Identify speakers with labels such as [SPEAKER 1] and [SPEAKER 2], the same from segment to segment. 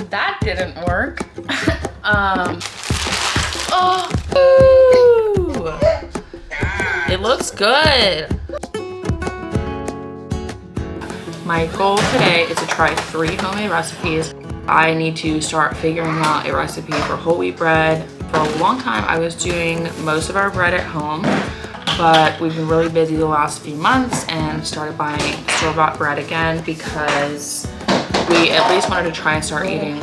[SPEAKER 1] that didn't work. Oh, ooh. It looks good. My goal today is to try 3 homemade recipes. I need to start figuring out a recipe for whole wheat bread. For a long time, I was doing most of our bread at home, but we've been really busy the last few months and started buying store-bought bread again because we at least wanted to try and start eating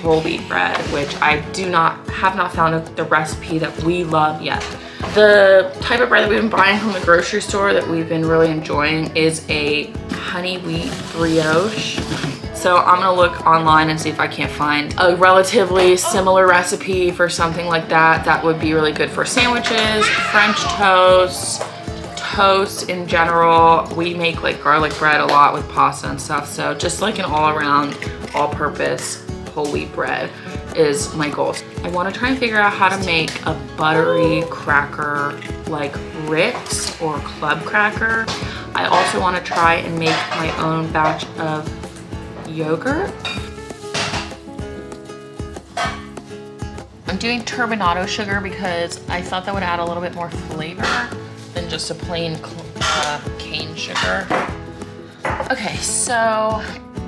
[SPEAKER 1] whole wheat bread, which I have not found the recipe that we love yet. The type of bread that we've been buying from the grocery store that we've been really enjoying is a honey wheat brioche. So I'm gonna look online and see if I can't find a relatively similar recipe for something like that that would be really good for sandwiches, French toast, toast in general. We make like garlic bread a lot with pasta and stuff, so just like an all-around, all-purpose whole wheat bread is my goal. I want to try and figure out how to make a buttery cracker like Ritz or club cracker. I also want to try and make my own batch of yogurt. I'm doing turbinado sugar because I thought that would add a little bit more flavor than just a plain cane sugar. Okay, so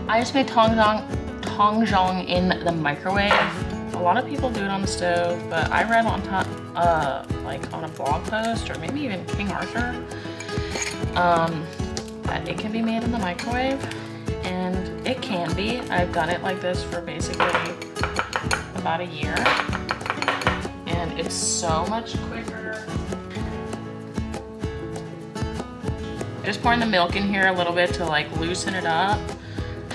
[SPEAKER 1] I just made tongjang in the microwave. A lot of people do it on the stove, but I read on like on a blog post or maybe even King Arthur that it can be made in the microwave, and it can be. I've done it like this for basically about a year, and it's so much quicker. Just pouring the milk in here a little bit to like loosen it up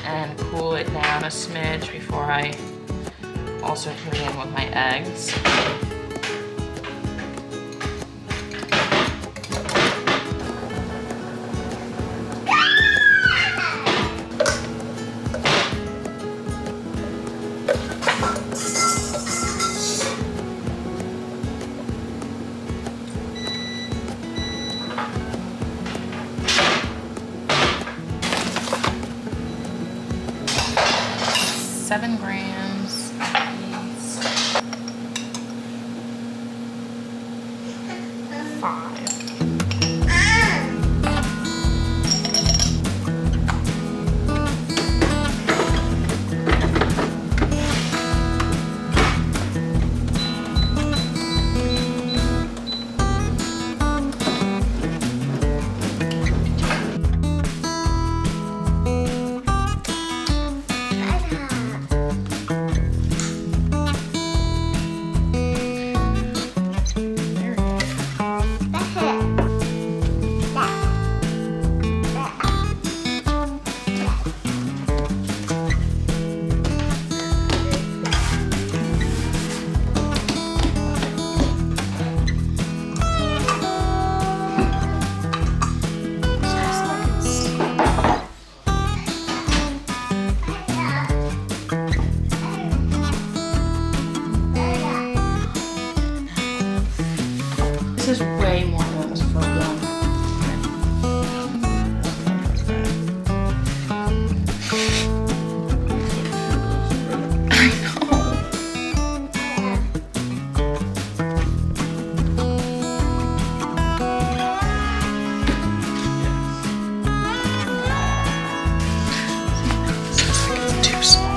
[SPEAKER 1] and cool it down a smidge before I also put it in with my eggs. Seven grams. 5. This is way more than it was for one. I know. This is like too small.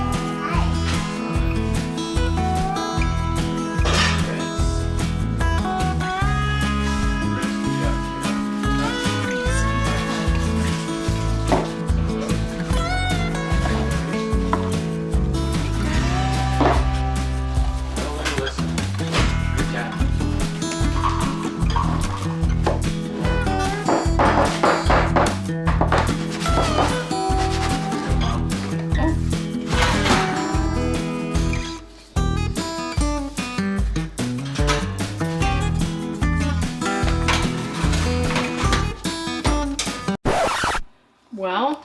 [SPEAKER 1] Well,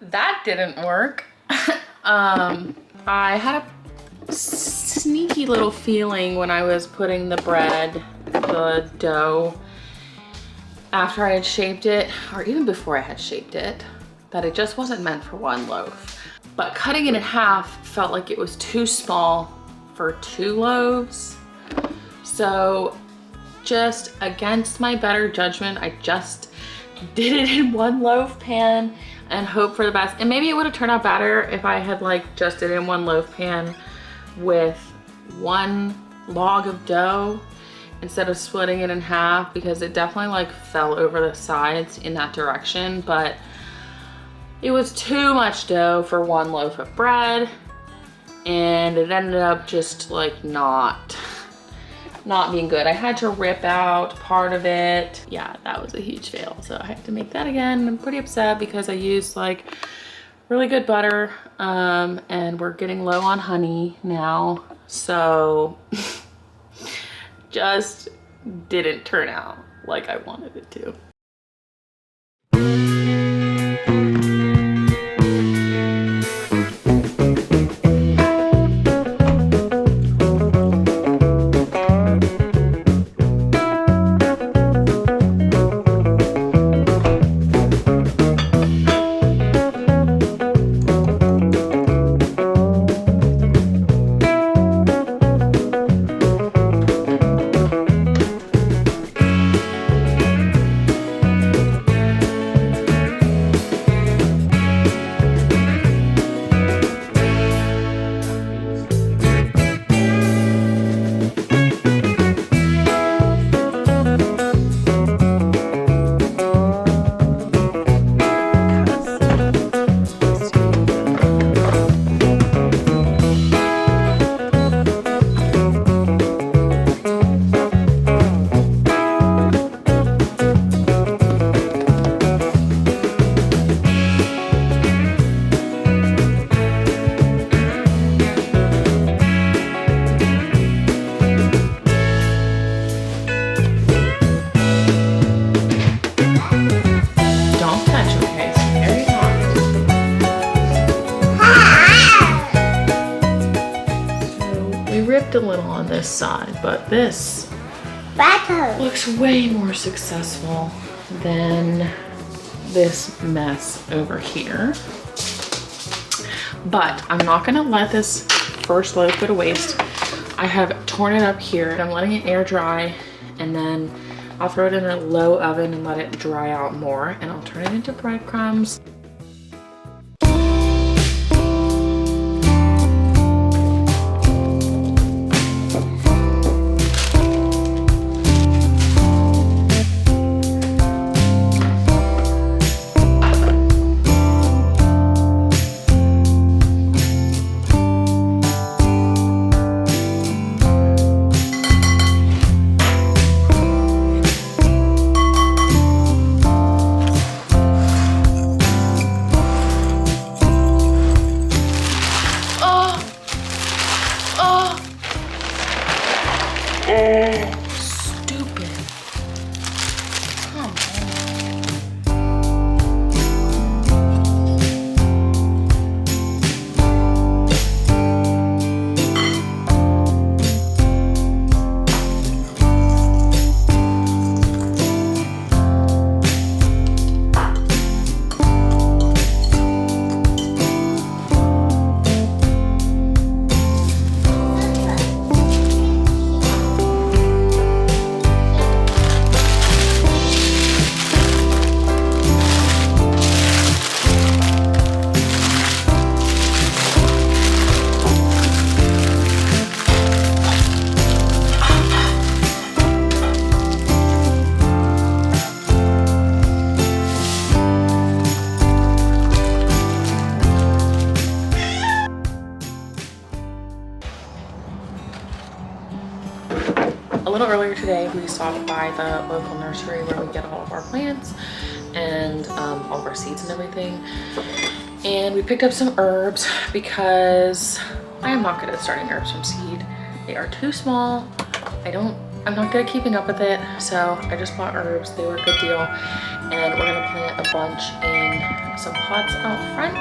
[SPEAKER 1] that didn't work. I had a sneaky little feeling when I was putting the dough, after I had shaped it, or even before I had shaped it, that it just wasn't meant for one loaf. but cutting it in half felt like it was too small for 2 loaves. So just against my better judgment, I just did it in 1 loaf pan and hope for the best. And maybe it would have turned out better if I had like just did it in 1 loaf pan with 1 log of dough instead of splitting it in half, because it definitely like fell over the sides in that direction. But it was too much dough for 1 loaf of bread, and it ended up just like not being good. I had to rip out part of it. Yeah, that was a huge fail. So I had to make that again. I'm pretty upset because I used like really good butter, and we're getting low on honey now. So just didn't turn out like I wanted it to. A little on this side, but this looks way more successful than this mess over here. But I'm not gonna let this first loaf go to waste. I have torn it up here. I'm letting it air dry, and then I'll throw it in a low oven and let it dry out more, and I'll turn it into breadcrumbs. Stupid. Come on. A little earlier today, we stopped by the local nursery where we get all of our plants and all of our seeds and everything. And we picked up some herbs because I am not good at starting herbs from seed. They are too small. I'm not good at keeping up with it. So I just bought herbs. They were a good deal. And we're gonna plant a bunch in some pots out front.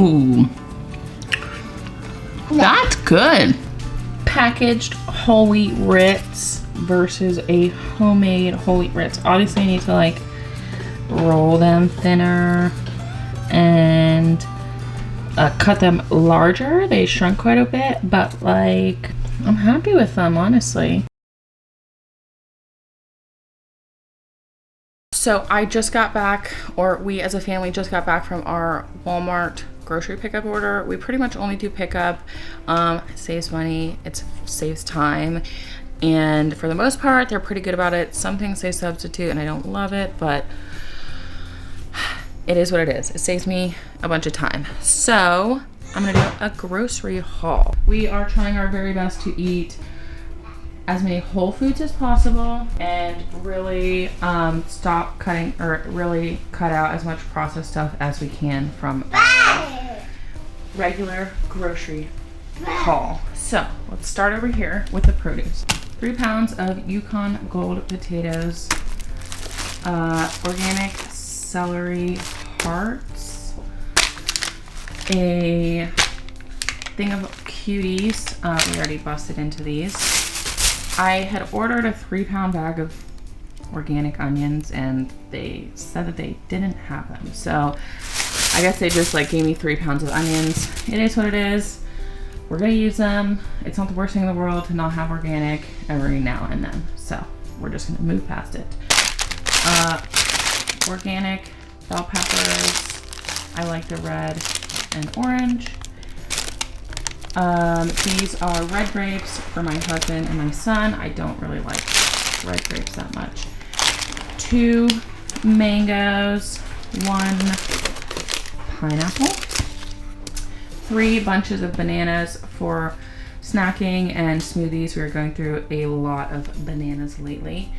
[SPEAKER 1] Ooh, that's good. Packaged whole wheat Ritz versus a homemade whole wheat Ritz. Obviously, I need to like roll them thinner and cut them larger. They shrunk quite a bit, but like I'm happy with them, honestly. So I just got back, or we as a family just got back from our Walmart grocery pickup order. We pretty much only do pickup. It saves money, it saves time, and for the most part they're pretty good about it. Some things they substitute and I don't love it, but it is what it is. It saves me a bunch of time. So I'm gonna do a grocery haul. We are trying our very best to eat as many whole foods as possible and really stop cutting, or really cut out as much processed stuff as we can from our regular grocery haul. So let's start over here with the produce. 3 pounds of Yukon Gold potatoes, organic celery hearts, a thing of cuties. We already busted into these. I had ordered a 3-pound bag of organic onions and they said that they didn't have them. So I guess they just like gave me 3 pounds of onions. It is what it is. We're gonna use them. It's not the worst thing in the world to not have organic every now and then. So we're just gonna move past it. Organic bell peppers. I like the red and orange. These are red grapes for my husband and my son. I don't really like red grapes that much. 2 mangoes, 1 pineapple, 3 bunches of bananas for snacking and smoothies. We're going through a lot of bananas lately.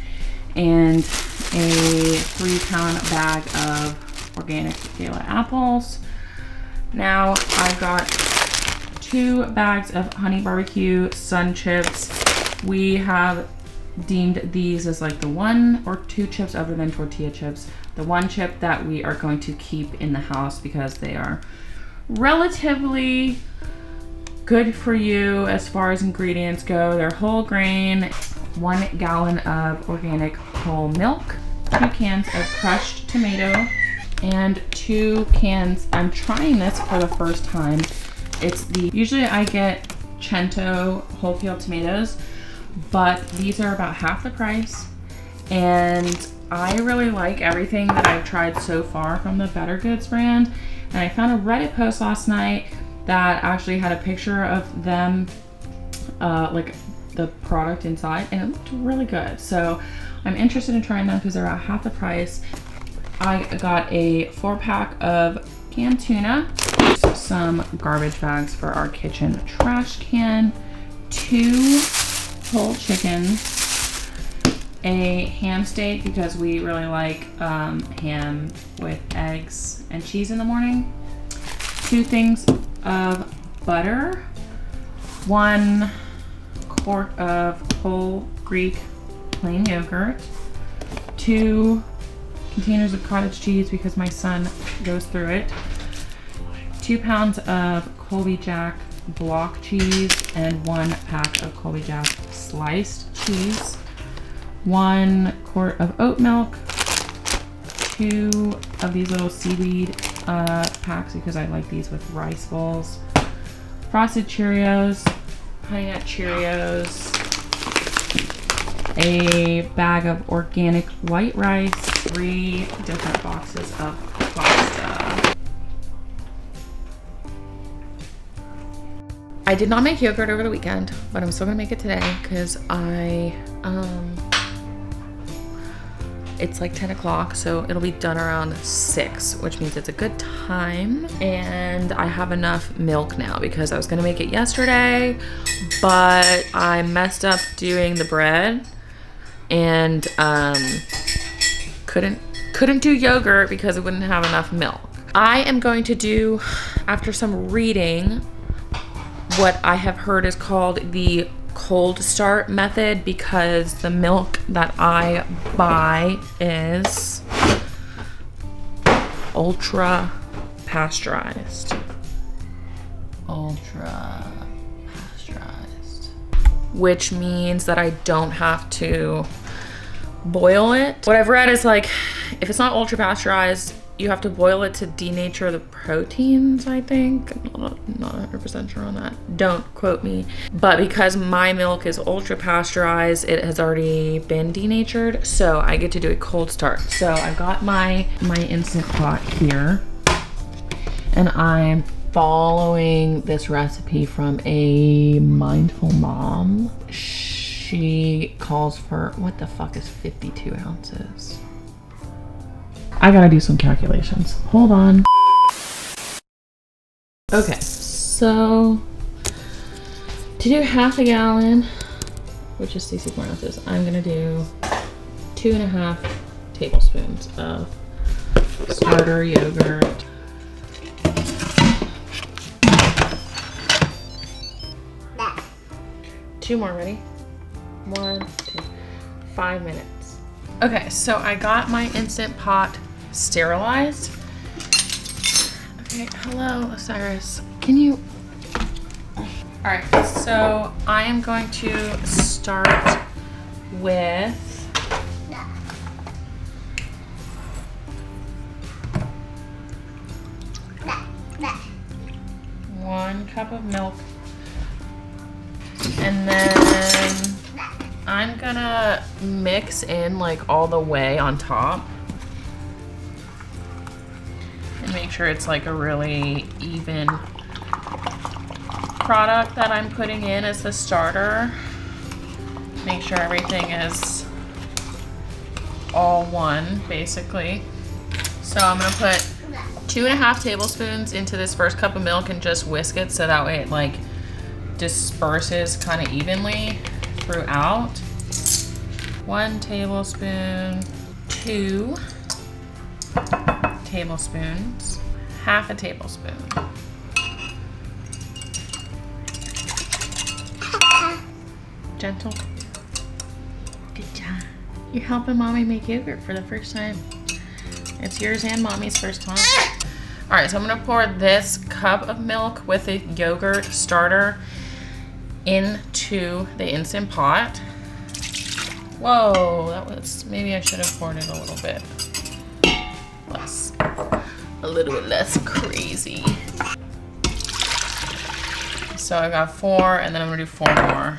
[SPEAKER 1] And a 3-pound bag of organic gala apples. Now I've got 2 bags of honey barbecue sun chips. We have deemed these as like the 1 or 2 chips other than tortilla chips. The 1 chip that we are going to keep in the house because they are relatively good for you as far as ingredients go. They're whole grain, 1 gallon of organic whole milk, 2 cans of crushed tomato, and 2 cans, I'm trying this for the first time. Usually I get Cento whole field tomatoes, but these are about half the price. And I really like everything that I've tried so far from the Better Goods brand. And I found a Reddit post last night that actually had a picture of them, like the product inside, and it looked really good. So I'm interested in trying them because they're about half the price. I got a 4-pack of canned tuna, some garbage bags for our kitchen trash can, 2 whole chickens, a ham steak because we really like ham with eggs and cheese in the morning, 2 things of butter, 1 quart of whole Greek plain yogurt, 2 containers of cottage cheese because my son goes through it, 2 pounds of Colby Jack block cheese, and 1 pack of Colby Jack sliced cheese, 1 quart of oat milk, 2 of these little seaweed packs because I like these with rice bowls, frosted Cheerios, Honey Nut Cheerios, a bag of organic white rice, 3 different boxes of pasta. I did not make yogurt over the weekend, but I'm still gonna make it today because it's like 10 o'clock, so it'll be done around 6, which means it's a good time. And I have enough milk now because I was gonna make it yesterday, but I messed up doing the bread and couldn't do yogurt because it wouldn't have enough milk. I am going to do, after some reading, what I have heard is called the cold start method because the milk that I buy is ultra pasteurized. ultra pasteurized, which means that I don't have to boil it. What I've read is like, if it's not ultra pasteurized, you have to boil it to denature the proteins, I think. I'm not 100% sure on that. Don't quote me. But because my milk is ultra pasteurized, it has already been denatured, so I get to do a cold start. So I've got my Instant Pot here, and I'm following this recipe from a mindful mom. She calls for, what the fuck is 52 ounces? I gotta do some calculations. Hold on. Okay, so to do half a gallon, which is 64 ounces, I'm gonna do 2.5 tablespoons of starter yogurt. Two more, ready? 1, 2, 5 minutes. Okay, so I got my Instant Pot sterilized. Okay, hello, Osiris. Can you? All right, so I am going to start with one cup of milk, and then I'm gonna mix in like all the way on top and make sure it's like a really even product that I'm putting in as the starter. Make sure everything is all one, basically. So I'm gonna put 2.5 tablespoons into this first cup of milk and just whisk it so that way it like disperses kind of evenly throughout. 1 tablespoon, 2 tablespoons, half a tablespoon. Gentle. Good job. You're helping mommy make yogurt for the first time. It's yours and mommy's first time. All right, so I'm gonna pour this cup of milk with the yogurt starter into the Instant Pot. Whoa, that was, maybe I should have poured it a little bit less. A little bit less crazy. So I got 4, and then I'm gonna do 4 more.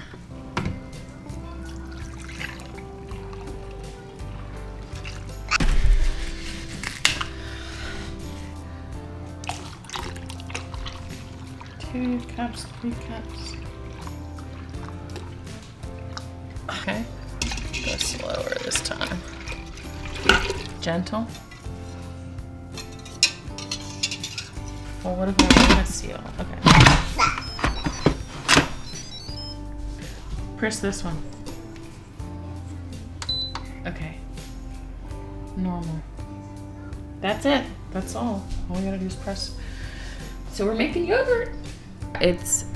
[SPEAKER 1] Two cups, 3 cups. Okay, go slower this time. Gentle. Well, what if I want to seal? Okay. Press this one. Okay. Normal. That's it. That's all. All we gotta do is press. So we're making yogurt. It's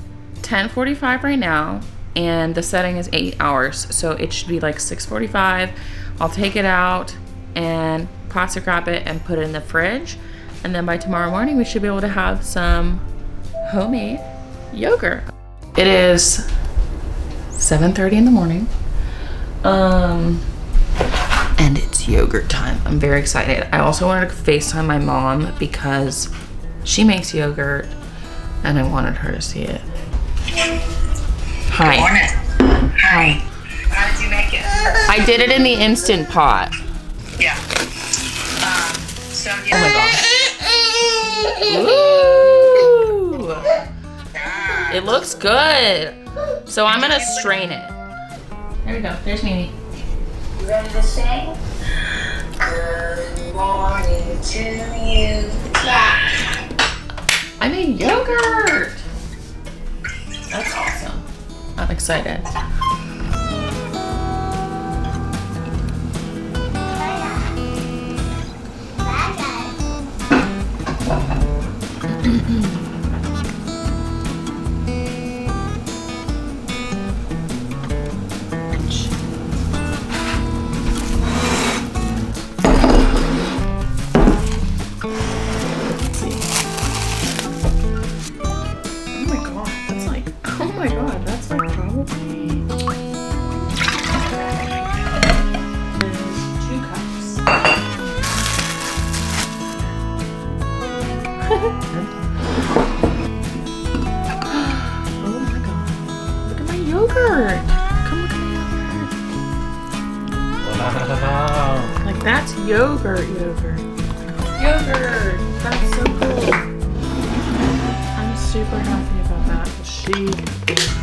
[SPEAKER 1] 10:45 right now, and the setting is 8 hours, so it should be like 6:45. I'll take it out and plastic wrap it and put it in the fridge, and then by tomorrow morning we should be able to have some homemade yogurt. It is 7:30 in the morning, and it's yogurt time. I'm very excited. I also wanted to FaceTime my mom because she makes yogurt and I wanted her to see it. Hi.
[SPEAKER 2] Good morning. Hi. How did you make it?
[SPEAKER 1] I did it in the Instant Pot.
[SPEAKER 2] Yeah. So you
[SPEAKER 1] Oh my gosh. Ooh. It looks good. So I'm gonna strain it. There we go. There's Mimi.
[SPEAKER 2] You ready to sing? Good morning to you. Yeah.
[SPEAKER 1] I made yogurt. That's awesome. I'm excited. yogurt. Come look at the yogurt.
[SPEAKER 3] Wow.
[SPEAKER 1] Like that's yogurt. Yogurt. That's so cool. I'm super happy about that. She